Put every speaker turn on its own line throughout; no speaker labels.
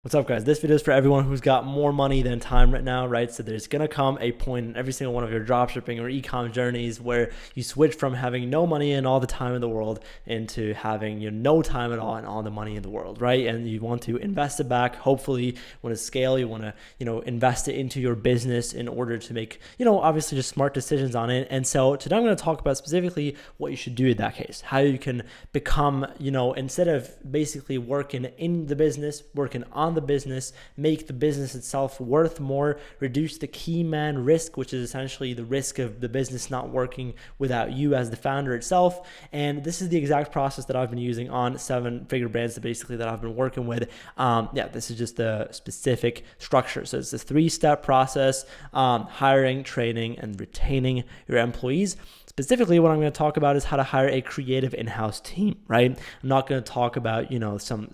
What's up, guys? This video is for everyone who's got more money than time right now, right? So there's gonna come a point in every single one of your dropshipping or ecom journeys where you switch from having no money and all the time in the world into having no time at all and all the money in the world, right? And you want to invest it back. Hopefully, you want to scale. You want to invest it into your business in order to make obviously just smart decisions on it. And so today I'm going to talk about specifically what you should do in that case, how you can become instead of basically working in the business, working on the business, make the business itself worth more, reduce the key man risk, which is essentially the risk of the business not working without you as the founder itself. And this is the exact process that I've been using on 7-figure brands that I've been working with. This is just the specific structure. So it's a 3-step process: hiring, training, and retaining your employees. Specifically, what I'm going to talk about is how to hire a creative in-house team, right? I'm not going to talk about, some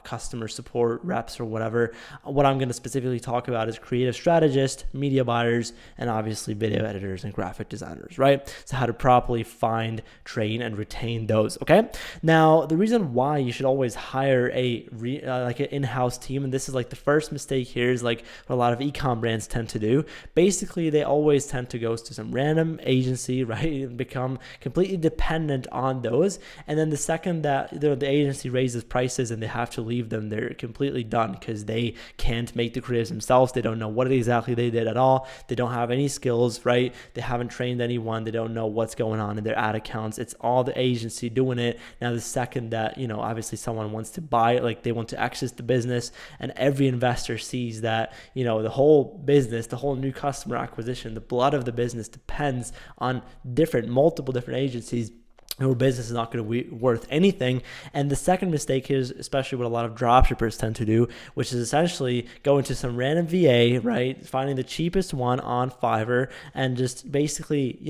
customer support reps or whatever. What I'm going to specifically talk about is creative strategists, media buyers, and obviously video editors and graphic designers, right? So how to properly find, train, and retain those, okay? Now, the reason why you should always hire an in-house team, and this is like the first mistake here, is like what a lot of e-com brands tend to do. Basically, they always tend to go to some random agency, right? Become completely dependent on those, and then the second that the agency raises prices and they have to leave them, they're completely done because they can't make the creatives themselves. They don't know what exactly they did at all. They don't have any skills, right? They haven't trained anyone. They don't know what's going on in their ad accounts. It's all the agency doing it. Now the second that obviously someone wants to buy it, like they want to exit the business, and every investor sees that the whole business, the whole new customer acquisition, the blood of the business depends on multiple different agencies, your business is not going to be worth anything. And the second mistake is especially what a lot of dropshippers tend to do, which is essentially going to some random VA, right? Finding the cheapest one on Fiverr and just basically,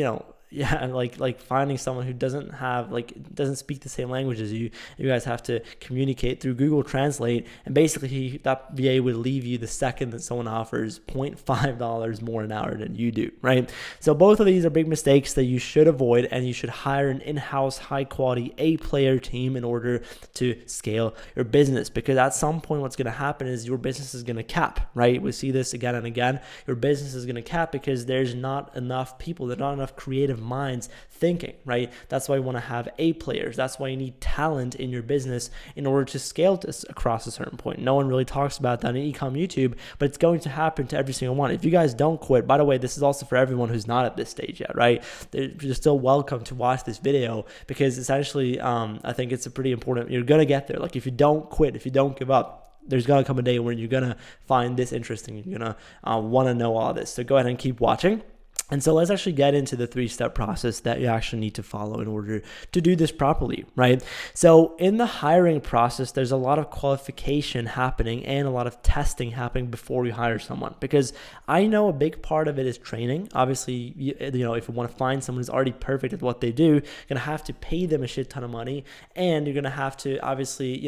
like finding someone who doesn't speak the same language as you. You guys have to communicate through Google Translate, and basically that VA would leave you the second that someone offers $0.5 more an hour than you do, right? So both of these are big mistakes that you should avoid, and you should hire an in-house, high-quality A-player team in order to scale your business, because at some point what's going to happen is your business is going to cap, right? We see this again and again. Your business is going to cap because there's not enough people, there's not enough creative minds thinking, right? That's why you want to have A players. That's why you need talent in your business in order to scale this across a certain point. No one really talks about that in ecom YouTube, but it's going to happen to every single one. If you guys don't quit, by the way, this is also for everyone who's not at this stage yet, right? You're still welcome to watch this video, because essentially, I think it's a pretty important, you're going to get there. Like if you don't quit, if you don't give up, there's going to come a day when you're going to find this interesting. You're going to want to know all this. So go ahead and keep watching. And so let's actually get into the 3-step process that you actually need to follow in order to do this properly, right? So in the hiring process, there's a lot of qualification happening and a lot of testing happening before you hire someone, because I know a big part of it is training. Obviously, if you want to find someone who's already perfect at what they do, you're going to have to pay them a shit ton of money, and you're going to have to obviously,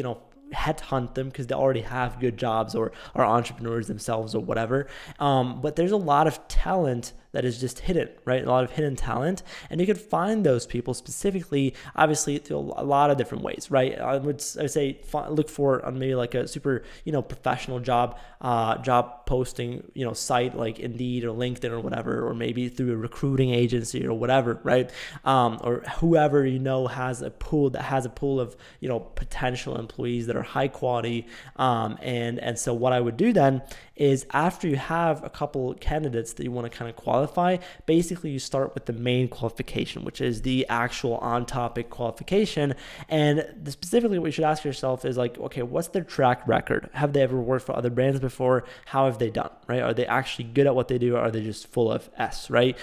headhunt them because they already have good jobs or are entrepreneurs themselves or whatever. But there's a lot of talent that is just hidden, right? A lot of hidden talent. And you could find those people specifically, obviously, through a lot of different ways, right? I would say look for on maybe like a super, professional job posting, site like Indeed or LinkedIn or whatever, or maybe through a recruiting agency or whatever, right? Or whoever has a pool of, potential employees that are high quality. And so what I would do then is, after you have a couple candidates that you want to kind of qualify, basically you start with the main qualification, which is the actual on-topic qualification. And specifically what you should ask yourself is like, okay, what's their track record? Have they ever worked for other brands before? How have they done, right? Are they actually good at what they do, or are they just full of S, right?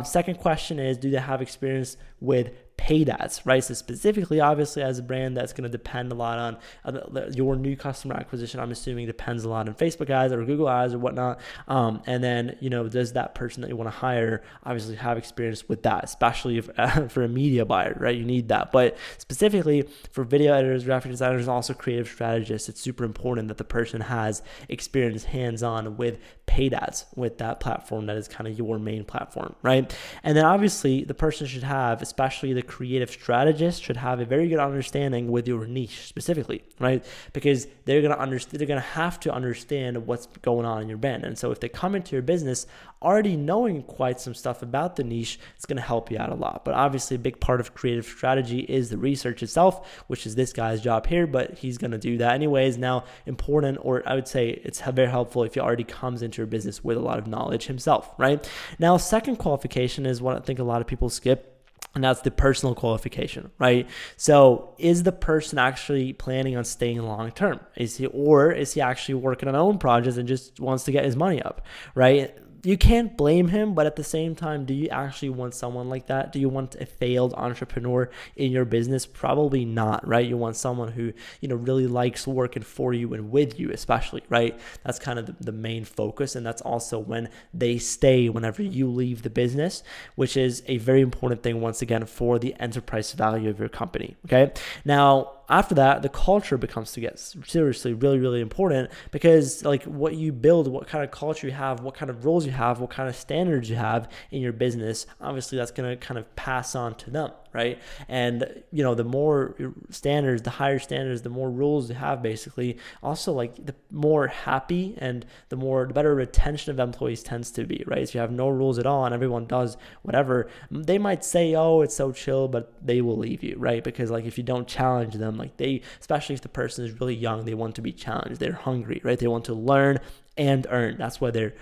Second question is, do they have experience with paid ads, right? So specifically, obviously, as a brand, that's going to depend a lot on your new customer acquisition. I'm assuming depends a lot on Facebook ads or Google ads or whatnot. And then, does that person that you want to hire obviously have experience with that, especially if, for a media buyer, right? You need that. But specifically for video editors, graphic designers, and also creative strategists, it's super important that the person has experience hands-on with paid ads with that platform that is kind of your main platform, right? And then obviously the person should have, especially the creative strategist should have a very good understanding with your niche specifically, right? Because they're going to have to understand what's going on in your brand. And so if they come into your business already knowing quite some stuff about the niche, it's going to help you out a lot. But obviously a big part of creative strategy is the research itself, which is this guy's job here, but he's going to do that anyways. Now, important, or I would say it's very helpful if he already comes into your business with a lot of knowledge himself, right? Now, second qualification is what I think a lot of people skip, and that's the personal qualification, right? So is the person actually planning on staying long term? Is he actually working on own projects and just wants to get his money up, right? You can't blame him, but at the same time, do you actually want someone like that? Do you want a failed entrepreneur in your business? Probably not, right? You want someone who, really likes working for you and with you, especially, right? That's kind of the main focus. And that's also when they stay whenever you leave the business, which is a very important thing, once again, for the enterprise value of your company, okay? Now, after that, the culture becomes to get seriously really, really important, because like what you build, what kind of culture you have, what kind of rules you have, what kind of standards you have in your business, obviously that's going to kind of pass on to them, right? And the more standards, the higher standards, the more rules you have, basically, also like the more happy and the better retention of employees tends to be, right? If you have no rules at all and everyone does whatever, they might say, oh, it's so chill, but they will leave you, right? Because like if you don't challenge them, like especially if the person is really young, they want to be challenged, they're hungry, right? They want to learn and earn. That's why they're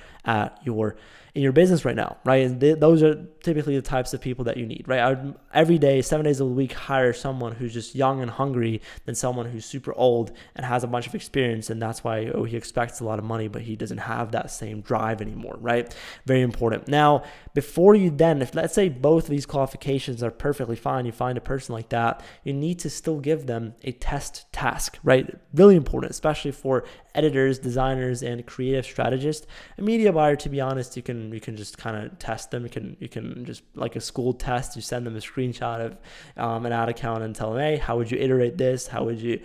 in your business right now, right? And those are typically the types of people that you need, right? I would every day, 7 days a week, hire someone who's just young and hungry than someone who's super old and has a bunch of experience, and that's why he expects a lot of money, but he doesn't have that same drive anymore, right? Very important. Now, before you then, if let's say both of these qualifications are perfectly fine, you find a person like that, you need to still give them a test task, right? Really important, especially for editors, designers, and creative strategists. A media buyer, to be honest, you can just kind of test them. You can just, like a school test, you send them a screenshot of an ad account and tell them, hey, how would you iterate this? How would you,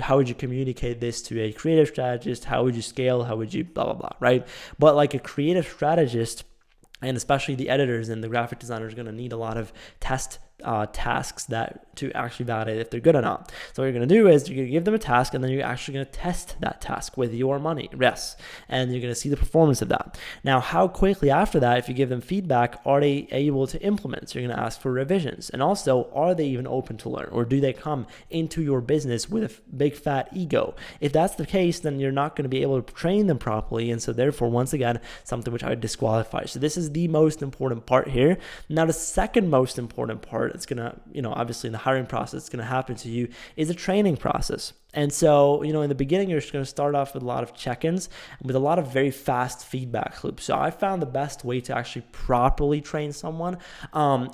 how would you communicate this to a creative strategist? How would you scale? How would you blah, blah, blah, right? But like a creative strategist, and especially the editors and the graphic designers, are going to need a lot of test tasks that to actually validate if they're good or not. So what you're going to do is you're going to give them a task, and then you're actually going to test that task with your money, yes, and you're going to see the performance of that. Now, how quickly after that, if you give them feedback, are they able to implement? So you're going to ask for revisions, and also, are they even open to learn, or do they come into your business with a big fat ego? If that's the case, then you're not going to be able to train them properly, and so therefore, once again, something which I would disqualify. So this is the most important part here. Now, the second most important part, it's going to, obviously in the hiring process, it's going to happen to you, is a training process. And so, in the beginning, you're just going to start off with a lot of check-ins, with a lot of very fast feedback loops. So I found the best way to actually properly train someone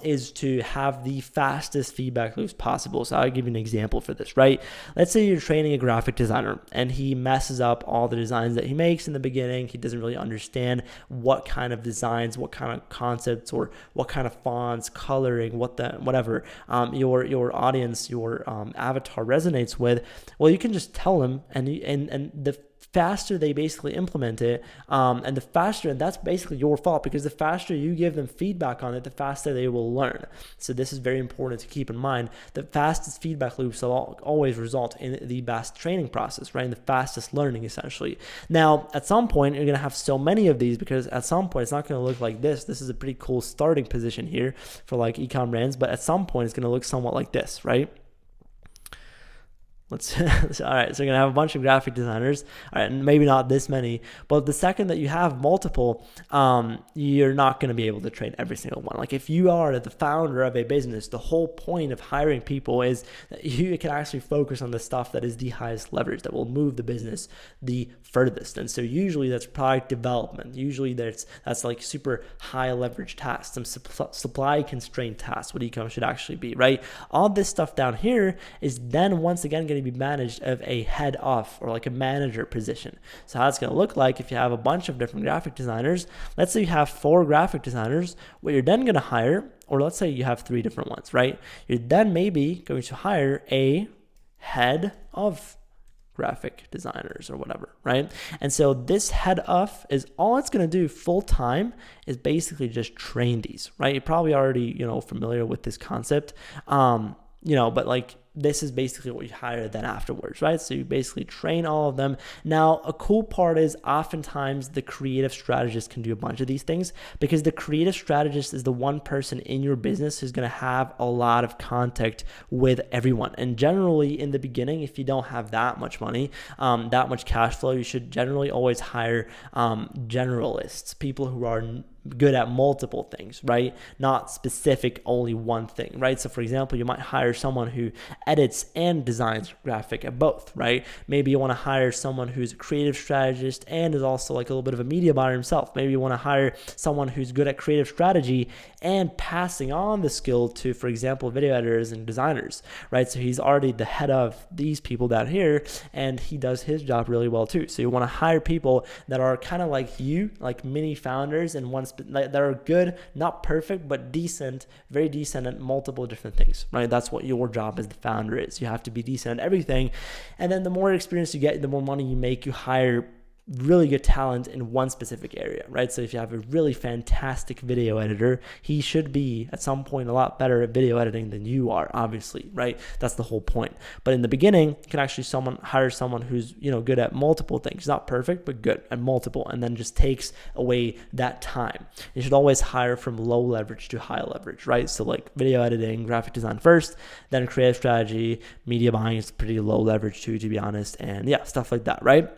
is to have the fastest feedback loops possible. So I'll give you an example for this, right? Let's say you're training a graphic designer and he messes up all the designs that he makes in the beginning. He doesn't really understand what kind of designs, what kind of concepts, or what kind of fonts, coloring, whatever your audience, your avatar resonates with. Well, you can just tell them, and the faster they basically implement it, and the faster, and that's basically your fault, because the faster you give them feedback on it, the faster they will learn. So this is very important to keep in mind. The fastest feedback loops will always result in the best training process, right? In the fastest learning, essentially. Now, at some point, you're going to have so many of these, because at some point, it's not going to look like this. This is a pretty cool starting position here for like ecom brands, but at some point, it's going to look somewhat like this, right? All right, so you're going to have a bunch of graphic designers, all right, and maybe not this many, but the second that you have multiple, you're not going to be able to train every single one. Like if you are the founder of a business, the whole point of hiring people is that you can actually focus on the stuff that is the highest leverage, that will move the business the furthest. And so usually that's product development. Usually that's like super high leverage tasks, some supply constrained tasks, what ecom should actually be, right? All this stuff down here is then once again going to be managed of a head off, or like a manager position. So how it's going to look like, if you have a bunch of different graphic designers, let's say you have 4 graphic designers, what you're then going to hire, or let's say you have 3 different ones, right? You're then maybe going to hire a head of graphic designers or whatever, right? And so this head of is all it's going to do full time is basically just train these, right? You're probably already, familiar with this concept, but like this is basically what you hire then afterwards, right? So you basically train all of them. Now, a cool part is oftentimes the creative strategist can do a bunch of these things because the creative strategist is the one person in your business who's going to have a lot of contact with everyone. And generally in the beginning, if you don't have that much money, that much cash flow, you should generally always hire generalists, people who are good at multiple things, right? Not specific only one thing, right? So for example, you might hire someone who edits and designs graphic at both, right? Maybe you want to hire someone who's a creative strategist and is also like a little bit of a media buyer himself. Maybe you want to hire someone who's good at creative strategy and passing on the skill to, for example, video editors and designers, right? So he's already the head of these people down here and he does his job really well too. So you want to hire people that are kind of like you, like mini founders and that are good, not perfect, but decent, very decent at multiple different things, right? That's what your job as the founder is. You have to be decent at everything. And then the more experience you get, the more money you make, you hire really good talent in one specific area, right? So if you have a really fantastic video editor, he should be at some point a lot better at video editing than you are, obviously, right? That's the whole point. But in the beginning, you can actually hire someone who's, good at multiple things, not perfect, but good at multiple, and then just takes away that time. You should always hire from low leverage to high leverage, right? So like video editing, graphic design first, then creative strategy, media buying is pretty low leverage too, to be honest. And yeah, stuff like that, right?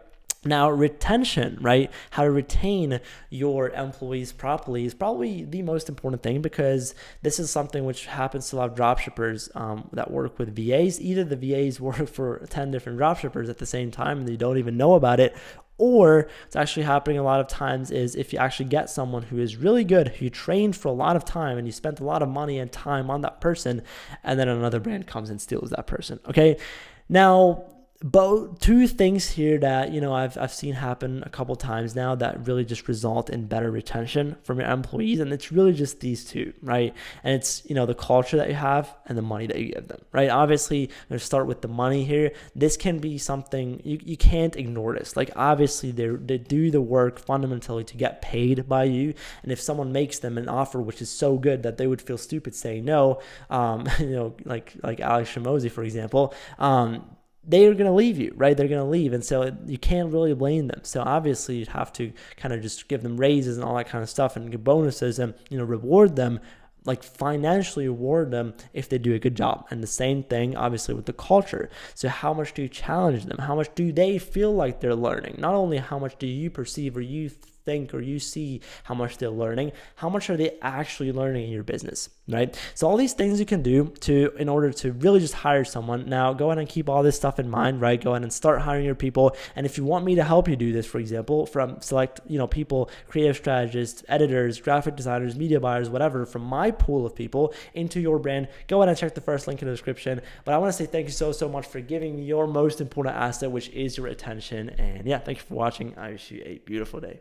Now, retention, right? How to retain your employees properly is probably the most important thing because this is something which happens to a lot of dropshippers that work with VAs. Either the VAs work for 10 different dropshippers at the same time and they don't even know about it, or it's actually happening a lot of times is if you actually get someone who is really good, who you trained for a lot of time and you spent a lot of money and time on that person, and then another brand comes and steals that person, okay? Now, but two things here that I've seen happen a couple times now that really just result in better retention from your employees, and it's really just these two, right? And it's the culture that you have and the money that you give them, right? Obviously, I'm going to start with the money here. This can be something you can't ignore. This, like, obviously they do the work fundamentally to get paid by you, and if someone makes them an offer which is so good that they would feel stupid saying no, like Alex Shamozy, for example, they are going to leave you, right? They're going to leave. And so you can't really blame them. So obviously you'd have to kind of just give them raises and all that kind of stuff and give bonuses and, reward them, like financially reward them if they do a good job. And the same thing, obviously, with the culture. So how much do you challenge them? How much do they feel like they're learning? Not only how much do you perceive or you think or you see how much they're learning, how much are they actually learning in your business, right? So all these things you can do in order to really just hire someone. Now go ahead and keep all this stuff in mind, right? Go ahead and start hiring your people. And if you want me to help you do this, for example, from select, people, creative strategists, editors, graphic designers, media buyers, whatever, from my pool of people into your brand, go ahead and check the first link in the description. But I want to say thank you so much for giving me your most important asset, which is your attention. And yeah, thank you for watching. I wish you a beautiful day.